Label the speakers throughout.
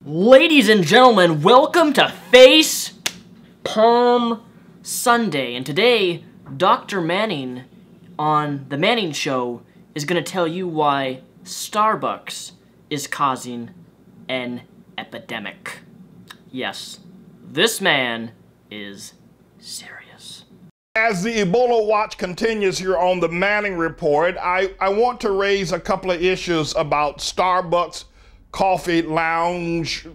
Speaker 1: Ladies and gentlemen, welcome to Face Palm Sunday. And today, Dr. Manning on The Manning Show is going to tell you why Starbucks is causing an epidemic. Yes, this man is serious.
Speaker 2: As the Ebola watch continues here on the Manning Report, I want to raise a couple of issues about Starbucks coffee lounge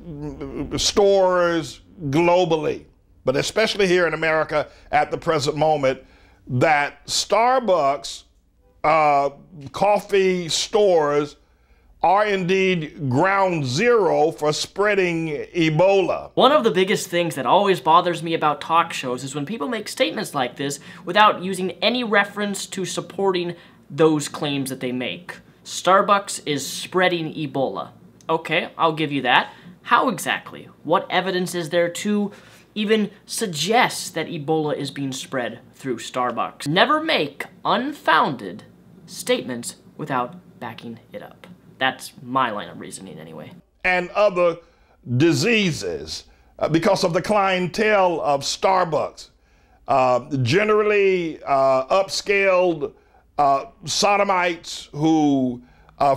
Speaker 2: stores globally, but especially here in America at the present moment, that Starbucks coffee stores are indeed ground zero for spreading Ebola.
Speaker 1: One of the biggest things that always bothers me about talk shows is when people make statements like this without using any reference to supporting those claims that they make. Starbucks is spreading Ebola. Okay, I'll give you that. How exactly? What evidence is there to even suggest that Ebola is being spread through Starbucks? Never make unfounded statements without backing it up. That's my line of reasoning anyway.
Speaker 2: And other diseases because of the clientele of Starbucks. Generally upscaled sodomites who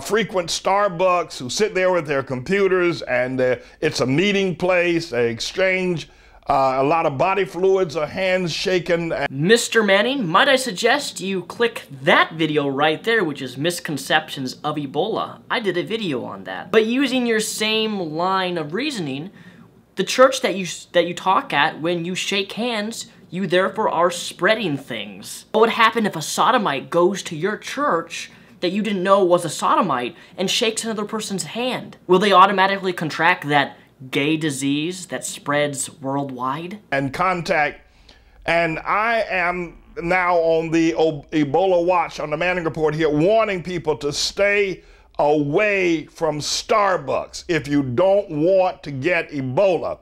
Speaker 2: frequent Starbucks, who sit there with their computers, and it's a meeting place, they exchange a lot of body fluids, or hands shaken.
Speaker 1: Mr. Manning, might I suggest you click that video right there, which is Misconceptions of Ebola. I did a video on that. But using your same line of reasoning, the church that you talk at, when you shake hands, you therefore are spreading things. What would happen if a sodomite goes to your church that you didn't know was a sodomite and shakes another person's hand? Will they automatically contract that gay disease that spreads worldwide?
Speaker 2: And contact. And I am now on the Ebola watch on the Manning Report here, warning people to stay away from Starbucks if you don't want to get Ebola.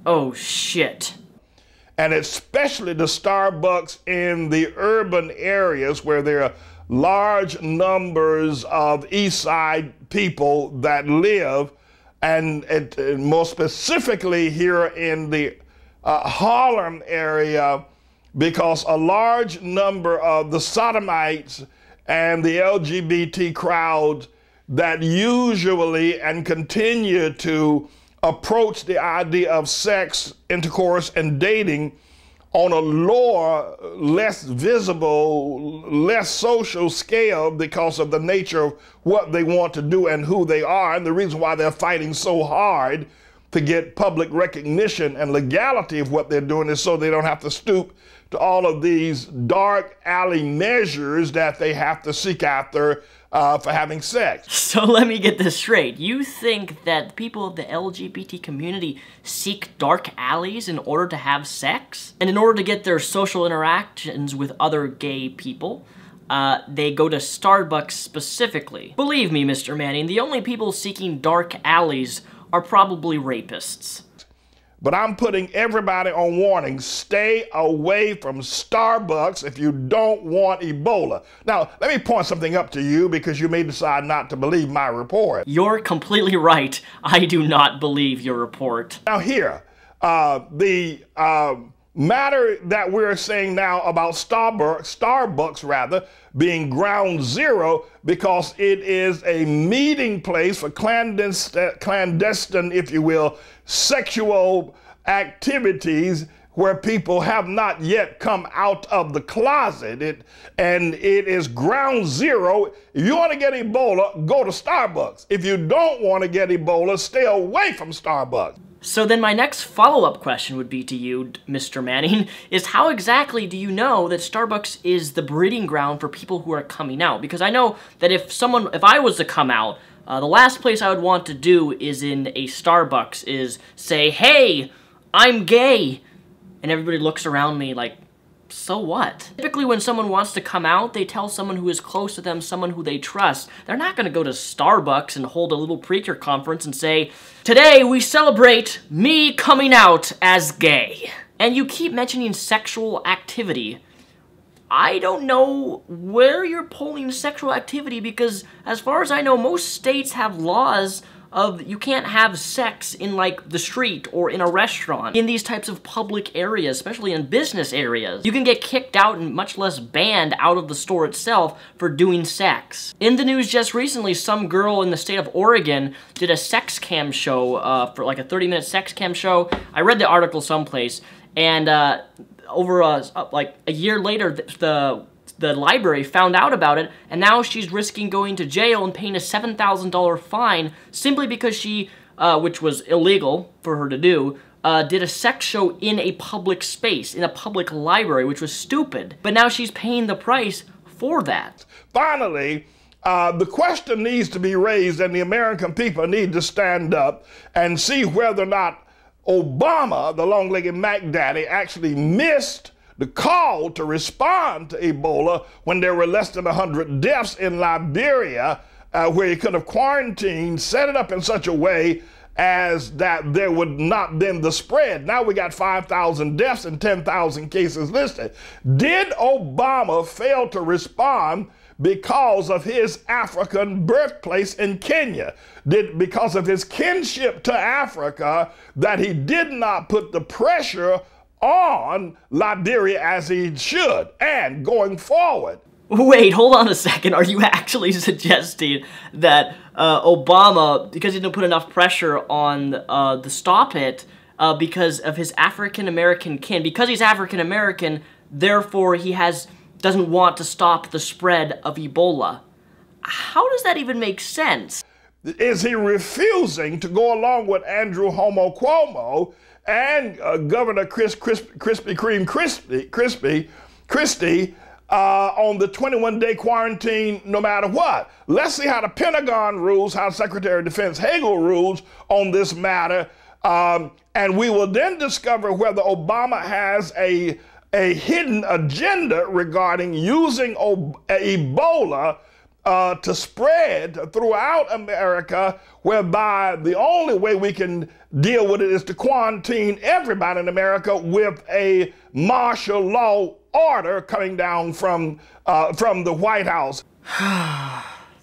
Speaker 1: Oh shit.
Speaker 2: And especially the Starbucks in the urban areas where there are large numbers of East Side people that live, and more specifically here in the Harlem area, because a large number of the sodomites and the LGBT crowd that usually and continue to approach the idea of sex, intercourse, and dating on a lower, less visible, less social scale because of the nature of what they want to do and who they are, and the reason why they're fighting so hard to get public recognition and legality of what they're doing is so they don't have to stoop to all of these dark alley measures that they have to seek after for having sex.
Speaker 1: So let me get this straight. You think that people of the LGBT community seek dark alleys in order to have sex? And in order to get their social interactions with other gay people, they go to Starbucks specifically. Believe me, Mr. Manning, the only people seeking dark alleys are probably rapists.
Speaker 2: But I'm putting everybody on warning. Stay away from Starbucks if you don't want Ebola. Now, let me point something up to you because you may decide not to believe my report.
Speaker 1: You're completely right. I do not believe your report.
Speaker 2: Now here, the matter that we're saying now about Starbucks rather, being ground zero because it is a meeting place for clandestine, if you will, sexual activities where people have not yet come out of the closet. And it is ground zero. If you want to get Ebola, go to Starbucks. If you don't want to get Ebola, stay away from Starbucks.
Speaker 1: So then my next follow-up question would be to you, Mr. Manning, is how exactly do you know that Starbucks is the breeding ground for people who are coming out? Because I know that if I was to come out, the last place I would want to do is in a Starbucks is say, hey, I'm gay. And everybody looks around me like, so what? Typically when someone wants to come out, they tell someone who is close to them, someone who they trust. They're not gonna go to Starbucks and hold a little preacher conference and say, today we celebrate me coming out as gay. And you keep mentioning sexual activity. I don't know where you're pulling sexual activity, because as far as I know, most states have laws of you can't have sex in, like, the street or in a restaurant, in these types of public areas, especially in business areas. You can get kicked out and much less banned out of the store itself for doing sex. In the news just recently, some girl in the state of Oregon did a sex cam show, for like a 30-minute sex cam show. I read the article someplace, and over like a year later, the library found out about it, and now she's risking going to jail and paying a $7,000 fine simply because she, which was illegal for her to do, did a sex show in a public space, in a public library, which was stupid. But now she's paying the price for that.
Speaker 2: Finally, the question needs to be raised, and the American people need to stand up and see whether or not Obama, the long-legged Mac Daddy, actually missed the call to respond to Ebola when there were less than 100 deaths in Liberia, where he could have quarantined, set it up in such a way as that there would not been the spread. Now we got 5,000 deaths and 10,000 cases listed. Did Obama fail to respond because of his African birthplace in Kenya? Because of his kinship to Africa, that he did not put the pressure on Liberia as he should, and going forward.
Speaker 1: Wait, hold on a second. Are you actually suggesting that Obama, because he didn't put enough pressure on the Stop It, because of his African-American kin, because he's African-American, therefore he doesn't want to stop the spread of Ebola? How does that even make sense?
Speaker 2: Is he refusing to go along with Andrew Homo Cuomo and Governor Krispy Kreme Christie on the 21-day quarantine no matter what? Let's see how the Pentagon rules, how Secretary of Defense Hagel rules on this matter, and we will then discover whether Obama has a hidden agenda regarding using Ebola to spread throughout America, whereby the only way we can deal with it is to quarantine everybody in America with a martial law order coming down from the White House.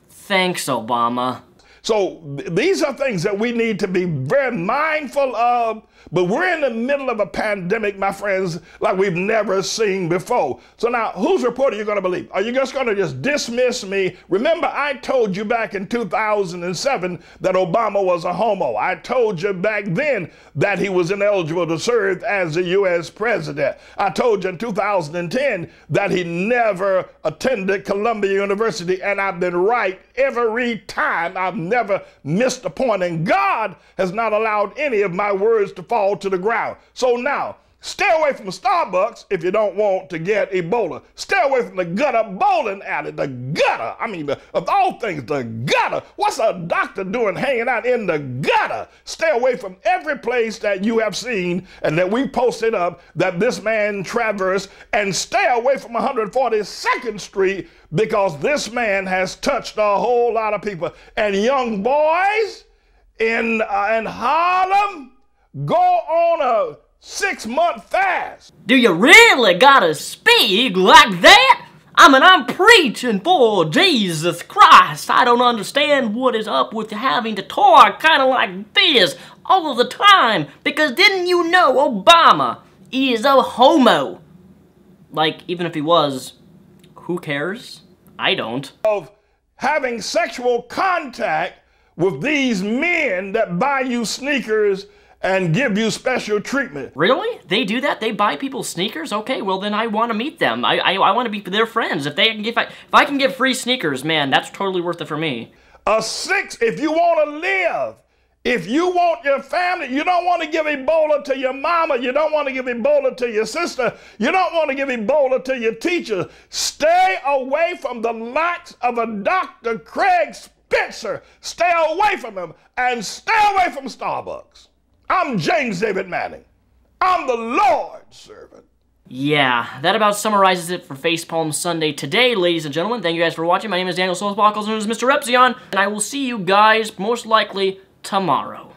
Speaker 1: Thanks, Obama.
Speaker 2: So these are things that we need to be very mindful of, but we're in the middle of a pandemic, my friends, like we've never seen before. So now, whose report are you going to believe? Are you just going to just dismiss me? Remember, I told you back in 2007 that Obama was a homo. I told you back then that he was ineligible to serve as a U.S. president. I told you in 2010 that he never attended Columbia University, and I've been right every time. I've never missed a point, and God has not allowed any of my words to fall to the ground. So now, stay away from Starbucks if you don't want to get Ebola. Stay away from the gutter bowling alley. The gutter, I mean, of all things, the gutter. What's a doctor doing hanging out in the gutter? Stay away from every place that you have seen and that we posted up that this man traversed, and stay away from 142nd Street, because this man has touched a whole lot of people. And young boys in Harlem, go on a 6-month fast.
Speaker 1: Do you really gotta speak like that? I mean, I'm preaching for Jesus Christ. I don't understand what is up with having to talk kind of like this all of the time. Because didn't you know Obama is a homo? Like, even if he was, who cares? I don't.
Speaker 2: Of having sexual contact with these men that buy you sneakers and give you special treatment.
Speaker 1: Really? They do that? They buy people sneakers? Okay, well then I want to meet them. I want to be their friends. If I can get free sneakers, man, that's totally worth it for me.
Speaker 2: If you want to live, if you want your family, you don't want to give Ebola to your mama, you don't want to give Ebola to your sister, you don't want to give Ebola to your teacher, stay away from the likes of a Dr. Craig Spencer. Stay away from him, and stay away from Starbucks. I'm James David Manning. I'm the Lord's servant.
Speaker 1: Yeah, that about summarizes it for Facepalm Sunday today, ladies and gentlemen. Thank you guys for watching. My name is Daniel Solsbach, also known as Mr. Repzion, and I will see you guys most likely tomorrow.